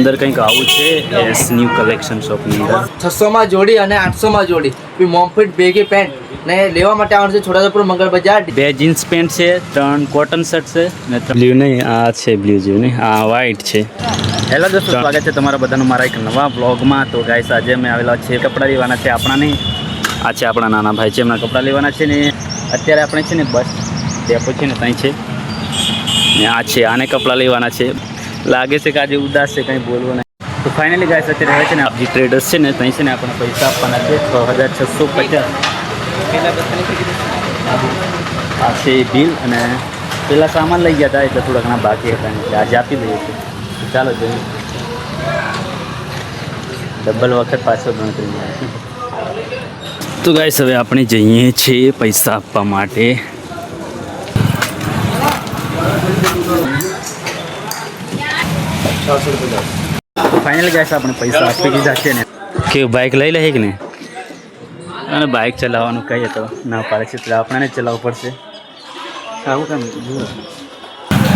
અંદર કંઈક આવું છે એસ ન્યૂ કલેક્શન શોપની અંદર 600 માં જોડી અને 800 માં જોડી મોમફિટ બેગી પેન્ટ ને લેવા માટે આવવાનું છે છોટાઉદેપુર મંગળ બજાર. 2 જીન્સ પેન્ટ છે, 3 કોટન શર્ટ છે ને બ્લુ નહીં, આ છે બ્લુ જેવું નહીં, આ વ્હાઈટ છે. હેલો દોસ્તો, સ્વાગત છે તમારા બધાનું મારા એક નવા બ્લોગમાં. તો ગાઈસ આજે અમે આવેલા છે કપડાં લેવાના છે આપણા નહીં, આ છે આપણા નાના ભાઈ છે, એમના કપડાં લેવાના છે ને અત્યારે આપણે છે ને બસ ડેપો છે ને ત્યાં છે ને આ છે આને કપડાં લેવાના છે. લાગે છે કે આજે ઉદાસ છે, કંઈ બોલવું નહીં. તો ફાઇનલી ગાઈસ અત્યારે હવે છે ને આપણી ટ્રેડર્સ છે ને ત્યાં છે ને આપણે પૈસા આપવાના છે 6650. આ છે બિલ અને પેલા સામાન લઈ ગયા હતા એટલે થોડા ઘણા બાકી હતા એટલે આજે આપી દઈએ છીએ. ચાલો જોઈએ, ડબલ વખત પાછો ગણતરી. તો ગાઈસ હવે આપણે જઈએ છીએ પૈસા આપવા માટે. ફાઇનલી ગાઈસ આપણે પૈસા આપી દીધા છે ને કે બાઇક લઈ લે કે ને, અને બાઇક ચલાવવાનું કહીએ તો ના પાડે છે એટલે આપણને જ ચલાવવું પડશે. આવું કેમ જુઓ.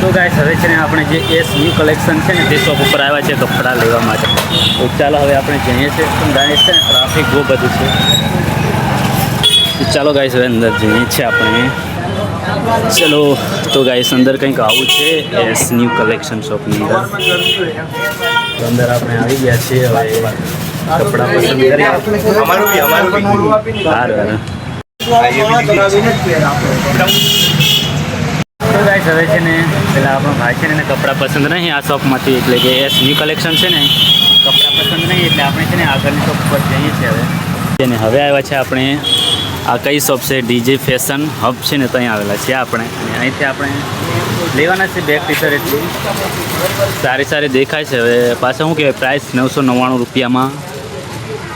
તો ગાઈસ હવે છે ને આપણે જે એસ ન્યૂ કલેક્શન છે ને તે શોપ ઉપર આવ્યા છે કપડાં લેવા માટે. તો ચાલો હવે આપણે જઈએ છીએ. ગાઈસ છે ને ટ્રાફિક બહુ બધું છે, તો ચાલો ગાઈસ હવે અંદર જઈએ છીએ આપણે. ચલો તો ગાઈસ અંદર કંઈક આવું છે એસ ન્યૂ કલેક્શન શોપની અંદર. તો અંદર આપણે આવી ગયા છીએ. હવે કપડાં પસંદ કરીએ. સારું. તો ગાઈસ હવે છે ને પેલા આપણો ભાઈ છે ને એને કપડાં પસંદ નહીં આ શોપમાંથી, એટલે કે એસ ન્યૂ કલેક્શન છે ને કપડાં પસંદ નહીં એટલે આપણે છે ને આગળની શોપ પર જઈએ છીએ. હવે આવ્યા છે આપણે આ કઈ શોપ છે, ડીજે ફેશન હબ છે ને ત્યાં આવેલા છે આપણે. અને અહીંથી આપણે લેવાના છે બેગ ટી શર્ટ, એટલી સારી દેખાય છે. હવે પાછા શું કહેવાય, પ્રાઇસ 999 રૂપિયામાં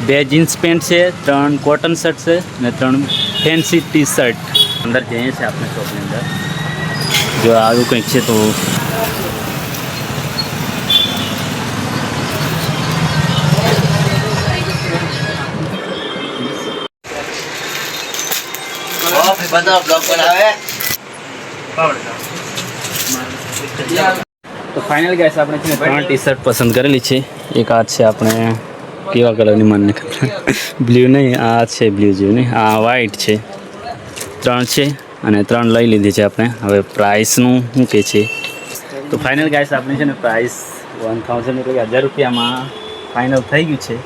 2 જીન્સ પેન્ટ છે, 3 કોટન શર્ટ છે ને 3 ફેન્સી ટી શર્ટ. અંદર જઈએ છીએ આપણે શોપની અંદર. જો આવું કંઈક છે તો તો ફાઇનલ ગાઈસ આપણે છે ને 3 ટી શર્ટ પસંદ કરેલી છે. એક આ છે આપણે કેવા કલરની મને બ્લુ નહીં, આ છે બ્લુ જેવું નહીં, આ વ્હાઈટ છે. 3 છે અને 3 લઈ લીધી છે આપણે. હવે પ્રાઇસનું શું કહે છે, તો ફાઇનલ ગાઈસ આપણે છે ને પ્રાઇસ 1000 એટલે કે 1000 રૂપિયામાં ફાઇનલ થઈ ગયું છે.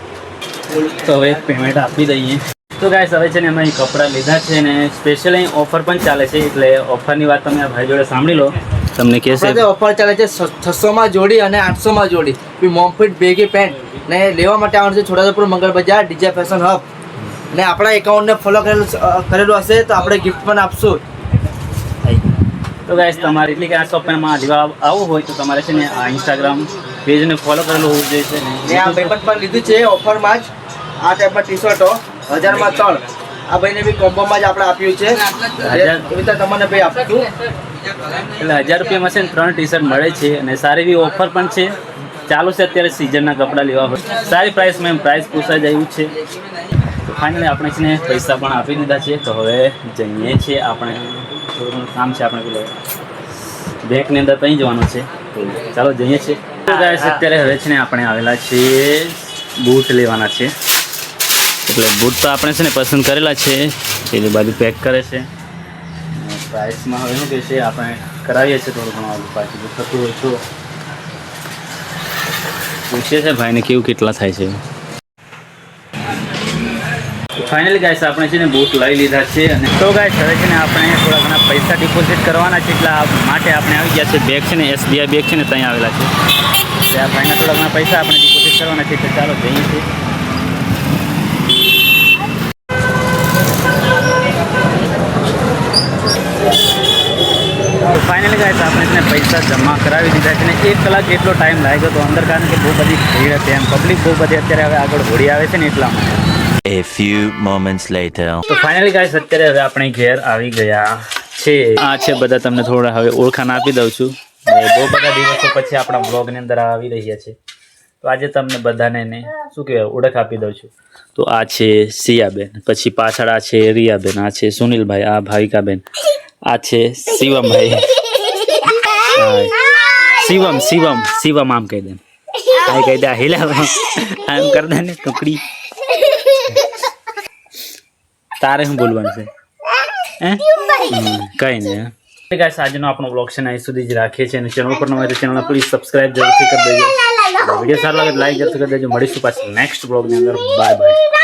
તો હવે પેમેન્ટ આપી દઈએ. તો ગાઈસ હવે છે ને અમે અહીં કપડાં લીધા છે ને સ્પેશિયલ અહીં ઓફર પણ ચાલે છે, એટલે ઓફરની વાત તમે આ ભાઈ જોડે સાંભળી લો, તમને કહેશે. ઓફર ચાલે છે 600 માં જોડી અને 800 માં જોડી મોમફિટ બેગી પેન્ટ ને લેવા માટે આવવાનું છે છોટાઉદેપુર મંગળ બજાર ડીજે ફેશન હબ. ને આપણા એકાઉન્ટને ફોલો કરેલું હશે તો આપણે ગિફ્ટ પણ આપશું. તો ગાઈસ તમારે એટલે કે આ શોપમાં લેવા આવવું હોય તો તમારે છે ને આ ઇન્સ્ટાગ્રામ પેજને ફોલો કરેલું હોવું જોઈએ. ને આ પેમેન્ટ પણ લીધું છે ઓફરમાં જ. આ ટાઈપમાં ટી શર્ટો 1000 માં 3, આ ભાઈને બી કોમ્બોમાં જ આપણે આપ્યું છે. તમને ભાઈ આપ્યું એટલે 1000 રૂપિયામાં છે ને 3 ટી શર્ટ મળે છે અને સારી એવી ઓફર પણ છે. ચાલુ છે અત્યારે સિઝનના કપડાં લેવા હોય સારી પ્રાઇસમાં, એમ પ્રાઇસ પૂછાઈ જાય એવું છે. તો ફાઇનલી આપણે છે ને પૈસા પણ આપી દીધા છે. તો હવે જઈએ છીએ આપણે, થોડું કામ છે આપણે પેલો બેંકની અંદર ત્યાં જવાનું છે. તો ચાલો જઈએ છીએ. અત્યારે હવે છે ને આપણે આવેલા છીએ બૂટ લેવાના છે. એટલે બૂટ તો આપણે છે ને પસંદ કરેલા છે, પેલી બાજુ પેક કરે છે. પ્રાઇસમાં હવે શું કહે છે આપણે કરાવીએ છીએ થોડું ઘણું આગળ પાછું જો થતું હોય તો પૂછીએ છે ભાઈને કેવું કેટલા થાય છે. ફાઇનલી ગાઈસ આપણે છે ને બૂટ લઈ લીધા છે. અને તો ગાઈસ હવે છે ને આપણે થોડા ઘણા પૈસા ડિપોઝિટ કરવાના છે, એટલા માટે આપણે આવી ગયા છે. બેગ છે ને SBI બેગ છે ને ત્યાં આવેલા છે. ત્યાં ભાઈના થોડા ઘણા પૈસા આપણે ડિપોઝિટ કરવાના છે. તો ચાલો જઈએ છીએ. તો ફાઇનલી ગાઈસ આપણે છે ને પૈસા જમા કરાવી દીધા છે ને 1 કલાક જેટલો ટાઈમ લાગ્યો હતો અંદર, કારણ કે બહુ બધી ભીડ હતી, એમ પબ્લિક બહુ બધી અત્યારે હવે આગળ હોડી આવે છે ને એટલા માટે. A few moments later. તો ફાઇનલી ગાઈસ અત્યારે હવે આપણે ઘેર આવી ગયા છે. આ છે બધા, તમને થોડા હવે ઓળખાણ આપી દઉં છું. બહુ બધા દિવસો પછી આપણા બ્લોગની અંદર આવી રહ્યા છે, તો આજે તમને બધાને શું કહેવાય ઓળખ આપી દઉં છું. તો આ છે સિયાબેન, પછી પાછળ આ છે રિયાબેન, આ છે સુનિલભાઈ, આ ભાવિકાબેન, આ છે શિવમભાઈ, શિવમ આમ કહી દે. કાંઈ કહી દે હિલા આમ કરતા ને ટુકડી તારે શું બોલવાનું છે કઈ નહીં ગાઈસ આજનો આપણો બ્લોગ છે ને અહીં સુધી જ રાખીએ છીએ અને ચેનલ પર ન હોય તો ચેનલને પ્લીઝ સબસ્ક્રાઇબ જરૂરથી કરી દેજો વિડીયો સારો લાગે લાઈક જરૂરથી કરી દેજો મળીશું પાછું નેક્સ્ટ બ્લોગની અંદર બાય બાય